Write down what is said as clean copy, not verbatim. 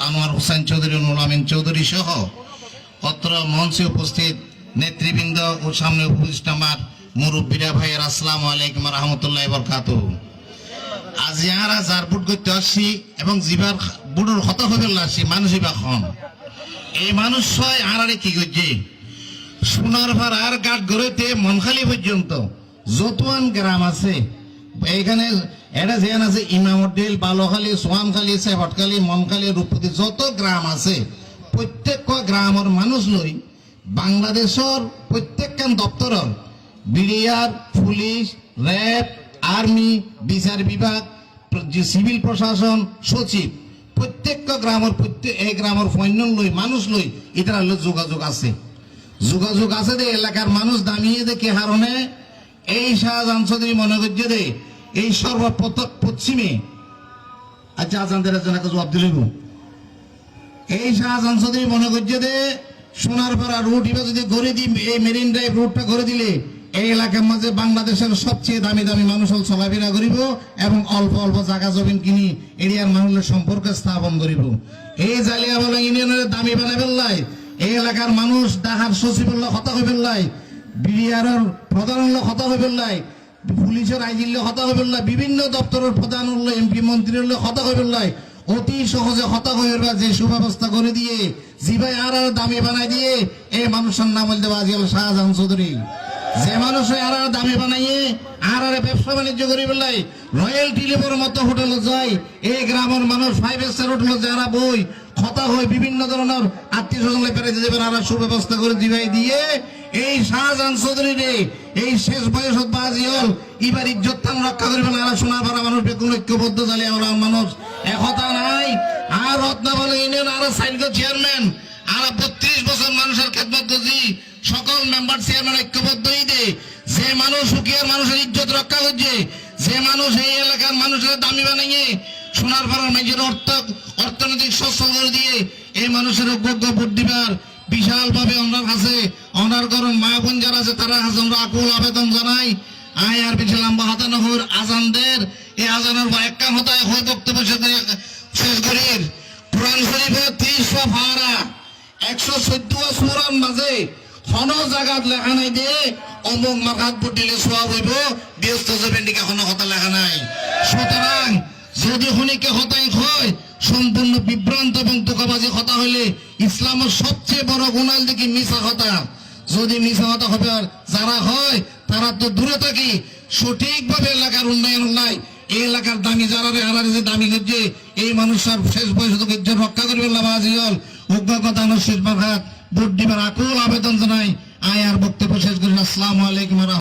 আনোয়ার হোসেন চৌধুরী, নুরুল আমিন চৌধুরী সহ অত্র মঞ্চে উপস্থিত নেতৃবৃন্দ ও সামনে উপস্থিত আমার মুরব্বীরা ভাইয়ের আসসালামু আলাইকুম রহমতুল্লাহ বরকাতুহু। আজ ইয়ারা যার বুট করতে আসছি এবং জিবার বুড়োর হত হবে আসছি মানুষই বা খন এই মানুষ ছয় আড়ারে কি করছে সোনার ভাড়ার গাঠ গড়েতে মনখালি পর্যন্ত যতোয়ান গ্রাম আছে এইখানে এটা যেন আছে ইমামুদ্দিন, বালুখালী, সোয়ানখালী, সেবটখালী, মনখালী, রূপপতি যত গ্রাম আছে প্রত্যেক গ্রামের মানুষ লই বাংলাদেশের প্রত্যেকখান দপ্তরের বিডিআর, পুলিশ, র্যাব, আর্মি, বিচার বিভাগ, সিভিল প্রশাসন, সচিব প্রত্যেক গ্রামের এই গ্রামের ফৈন্য লই মানুষ লই এটা হলো যোগাযোগ আছে। যোগাযোগ আছে দে এলাকার মানুষ দামিয়ে দে কে হারণে এই শাহজাহান চৌধুরী মনে করছে দে এই পশ্চিমে আচ্ছা আজানদের জন্য একটা জবাব দিল এই শাহজাহান চৌধুরী মনে করছে দে সোনারপাড়া রুট এবার যদি গড়ে দিই এই মেরিন ড্রাইভ রুটটা করে দিলে এই এলাকার মাঝে বাংলাদেশের সবচেয়ে দামি দামি মানুষ চলাফেরা করিব এবং অল্প অল্প জায়গা জমিন কিনি এরিয়ার মানুষের সম্পর্ক স্থাপন করিব। এই জালিয়াবালা ইউনিয়নের দামি বানাই ফেললাই এই এলাকার মানুষ ডাহার সচিবের হতা হয়ে ফেললাই, বিডিআর প্রধান হতা হয়ে ফেললাই, পুলিশের আইজিল হতা হয়ে ফেললাই, বিভিন্ন দপ্তরের প্রধান হলো এমপি মন্ত্রীর হতা হয়ে ফেললাই অতি সহজে হতা হয়ে যে সুব্যবস্থা করে দিয়ে জিভাই আর দামি বানাই দিয়ে এই মানুষের নাম বলতে বাজি হল শাহজাহান চৌধুরী। যে মানুষ আর দামি বানাইয়ে আর ব্যবসা বাণিজ্য করে ফেললাই রয়্যালটি লেবর মতো হোটেলে যায় এই গ্রামের মানুষ 5 স্টার হোটেলে যারা বই কথা হয় বিভিন্ন ধরনের আত্মীয় স্বজন পেরে দেবেন আর সুব্যবস্থা করে দিবাই দিয়ে এই শাহজাহান চৌধুরী রে এই শেষ বয়স বাজি হল এবার ইজ্জত থান রক্ষা করবেন আর সোনার ভাড়া মানুষ বেকুন ঐক্যবদ্ধ জালিয়া মানুষ একতা নাই আর রত্নাবলী ইউনিয়ন আর সাইনগো চেয়ারম্যান আর 32 বছর মানুষের খেদমত করছি সকল মেম্বার চেয়ারম্যান ঐক্যবদ্ধ দে যে মানুষ সুখিয়ার মানুষের ইজ্জত রক্ষা করছে, যে মানুষ এই এলাকার মানুষের দামি বানিয়ে সোনার ভাড়ার মেজের অর্থনৈতিক সচ্ছল করে দিয়ে এই মানুষের যোগ্য ভোট দিবার বিশাল ভাবে ওনার কাছে ওনার করুন মা বোন যারা আছে তারা কাছে আমরা আকুল আবেদন জানাই। আয় আর পিছিয়ে লম্বা হতানো হর আজানদের এই আজানের একটা হতায় হয় বক্তব্য শেষ করির কোরআন শরীফে 30 ভাড়া 114 সূরার মাঝে কোনো জায়গাত লেখা নাই দিয়ে অমুক মাকাত ভোট দিলে সোয়া হইব ব্যস্ত যাবেন দিকে কোনো কথা লেখা নাই। সুতরাং যদি হনিকে হতাই হয় সম্পূর্ণ বিভ্রান্ত এবং ধোঁকাবাজি হতা হইলে ইসলামের সবচেয়ে বড় গুণাল দেখি মিশা হতা। যদি মিশা হতা হবে যারা হয় তারা তো দূরে থাকি সঠিকভাবে এলাকার উন্নয়ন নাই এই এলাকার দামি যারা হারারে যে দামি করছে এই মানুষের শেষ বয়স ইজ্জত রক্ষা করবে লাভাজি হল অজ্ঞতা শেষ মাঘাত ভোট দিবার আকুল আবেদন জানাই। আয় আর বক্তব্য শেষ করি। আসসালামু আলাইকুম।